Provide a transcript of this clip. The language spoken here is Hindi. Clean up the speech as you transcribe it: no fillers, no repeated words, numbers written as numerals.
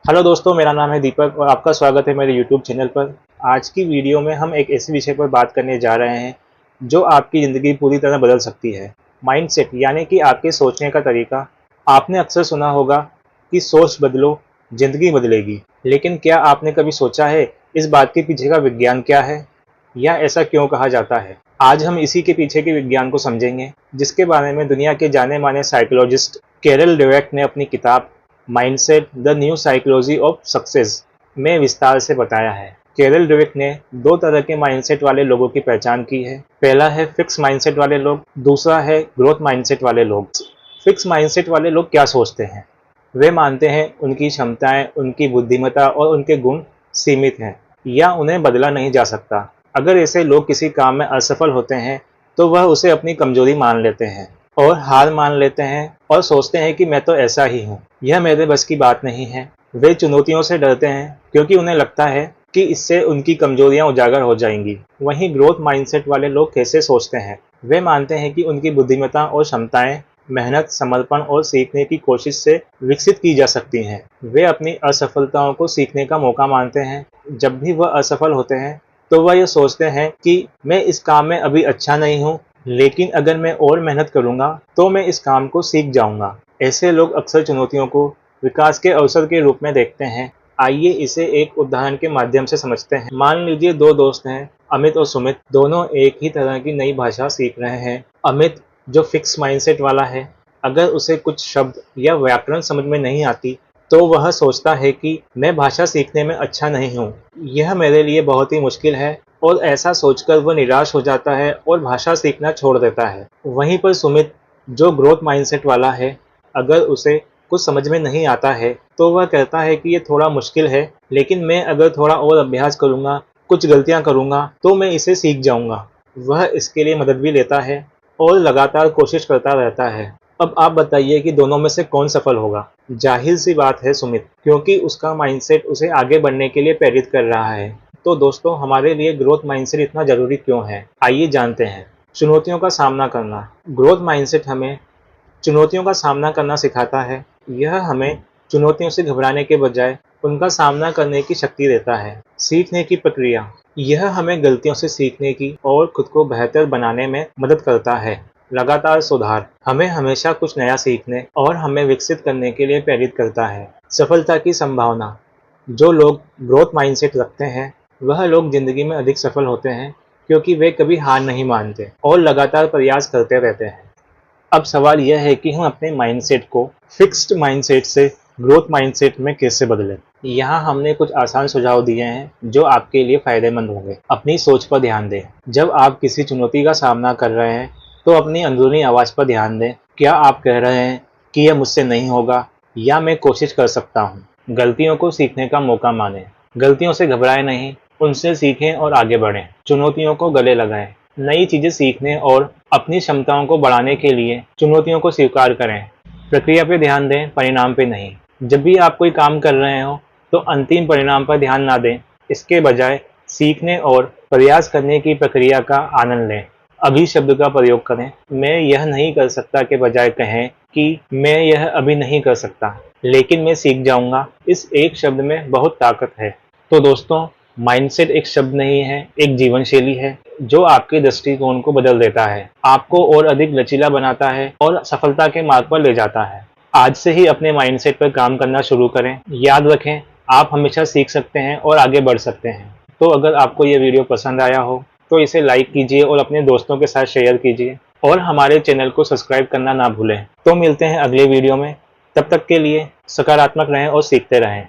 हेलो दोस्तों, मेरा नाम है दीपक और आपका स्वागत है मेरे यूट्यूब चैनल पर। आज की वीडियो में हम एक ऐसे विषय पर बात करने जा रहे हैं जो आपकी ज़िंदगी पूरी तरह बदल सकती है। माइंडसेट यानी कि आपके सोचने का तरीका। आपने अक्सर सुना होगा कि सोच बदलो, ज़िंदगी बदलेगी। लेकिन क्या आपने कभी सोचा है इस बात के पीछे का विज्ञान क्या है, या ऐसा क्यों कहा जाता है? आज हम इसी के पीछे के विज्ञान को समझेंगे, जिसके बारे में दुनिया के जाने माने साइकोलॉजिस्ट कैरल ड्वेक ने अपनी किताब mindset the new psychology of success में विस्तार से बताया है। कैरल ड्वेक ने दो तरह के माइंडसेट वाले लोगों की पहचान की है। पहला है फिक्स माइंडसेट वाले लोग, दूसरा है ग्रोथ माइंडसेट वाले लोग। फिक्स माइंडसेट वाले लोग क्या सोचते हैं? वे मानते हैं उनकी क्षमताएं, उनकी बुद्धिमत्ता और उनके गुण सीमित हैं या उन्हें बदला नहीं जा सकता। अगर ऐसे लोग किसी काम में असफल होते हैं तो वह उसे अपनी कमजोरी मान लेते हैं और हार मान लेते हैं और सोचते हैं कि मैं तो ऐसा ही हूँ, यह मेरे बस की बात नहीं है। वे चुनौतियों से डरते हैं क्योंकि उन्हें लगता है कि इससे उनकी कमजोरियां उजागर हो जाएंगी। वहीं ग्रोथ माइंडसेट वाले लोग कैसे सोचते हैं? वे मानते हैं कि उनकी बुद्धिमत्ता और क्षमताएं मेहनत, समर्पण और सीखने की कोशिश से विकसित की जा सकती हैं। वे अपनी असफलताओं को सीखने का मौका मानते हैं। जब भी वह असफल होते हैं तो वह यह सोचते हैं कि मैं इस काम में अभी अच्छा नहीं हूँ, लेकिन अगर मैं और मेहनत करूंगा तो मैं इस काम को सीख जाऊंगा। ऐसे लोग अक्सर चुनौतियों को विकास के अवसर के रूप में देखते हैं। आइए इसे एक उदाहरण के माध्यम से समझते हैं। मान लीजिए दो दोस्त हैं, अमित और सुमित। दोनों एक ही तरह की नई भाषा सीख रहे हैं। अमित, जो फिक्स माइंडसेट वाला है, अगर उसे कुछ शब्द या व्याकरण समझ में नहीं आती तो वह सोचता है कि मैं भाषा सीखने में अच्छा नहीं हूँ, यह मेरे लिए बहुत ही मुश्किल है, और ऐसा सोचकर वह निराश हो जाता है और भाषा सीखना छोड़ देता है। वहीं पर सुमित, जो ग्रोथ माइंडसेट वाला है, अगर उसे कुछ समझ में नहीं आता है तो वह कहता है कि ये थोड़ा मुश्किल है, लेकिन मैं अगर थोड़ा और अभ्यास करूँगा, कुछ गलतियाँ करूँगा तो मैं इसे सीख जाऊँगा। वह इसके लिए मदद भी लेता है और लगातार कोशिश करता रहता है। अब आप बताइए कि दोनों में से कौन सफल होगा? जाहिर सी बात है सुमित, क्योंकि उसका माइंडसेट उसे आगे बढ़ने के लिए प्रेरित कर रहा है। तो दोस्तों, हमारे लिए ग्रोथ माइंडसेट इतना जरूरी क्यों है? आइए जानते हैं। चुनौतियों का सामना करना। ग्रोथ माइंडसेट हमें चुनौतियों का सामना करना सिखाता है। यह हमें चुनौतियों से घबराने के बजाय उनका सामना करने की शक्ति देता है। सीखने की प्रक्रिया। यह हमें गलतियों से सीखने की और खुद को बेहतर बनाने में मदद करता है। लगातार सुधार हमें हमेशा कुछ नया सीखने और हमें विकसित करने के लिए प्रेरित करता है। सफलता की संभावना। जो लोग ग्रोथ माइंडसेट रखते हैं वह लोग जिंदगी में अधिक सफल होते हैं, क्योंकि वे कभी हार नहीं मानते और लगातार प्रयास करते रहते हैं। अब सवाल यह है कि हम अपने माइंडसेट को फिक्स्ड माइंडसेट से ग्रोथ माइंडसेट में कैसे बदलें। यहाँ हमने कुछ आसान सुझाव दिए हैं जो आपके लिए फायदेमंद होंगे। अपनी सोच पर ध्यान दें। जब आप किसी चुनौती का सामना कर रहे हैं तो अपनी अंदरूनी आवाज़ पर ध्यान दें। क्या आप कह रहे हैं कि यह मुझसे नहीं होगा, या मैं कोशिश कर सकता हूँ? गलतियों को सीखने का मौका मानें। गलतियों से घबराएं नहीं, उनसे सीखें और आगे बढ़ें। चुनौतियों को गले लगाएं। नई चीज़ें सीखने और अपनी क्षमताओं को बढ़ाने के लिए चुनौतियों को स्वीकार करें। प्रक्रिया पे ध्यान दें, परिणाम पे नहीं। जब भी आप कोई काम कर रहे हो तो अंतिम परिणाम पर ध्यान ना दें, इसके बजाय सीखने और प्रयास करने की प्रक्रिया का आनंद लें। अभी शब्द का प्रयोग करें। मैं यह नहीं कर सकता के बजाय कहें कि मैं यह अभी नहीं कर सकता, लेकिन मैं सीख जाऊंगा। इस एक शब्द में बहुत ताकत है। तो दोस्तों, माइंडसेट एक शब्द नहीं है, एक जीवन शैली है जो आपके दृष्टिकोण को बदल देता है, आपको और अधिक लचीला बनाता है और सफलता के मार्ग पर ले जाता है। आज से ही अपने माइंडसेट पर काम करना शुरू करें। याद रखें, आप हमेशा सीख सकते हैं और आगे बढ़ सकते हैं। तो अगर आपको ये वीडियो पसंद आया हो तो इसे लाइक कीजिए और अपने दोस्तों के साथ शेयर कीजिए, और हमारे चैनल को सब्सक्राइब करना ना भूलें। तो मिलते हैं अगले वीडियो में। तब तक के लिए सकारात्मक रहें और सीखते रहें।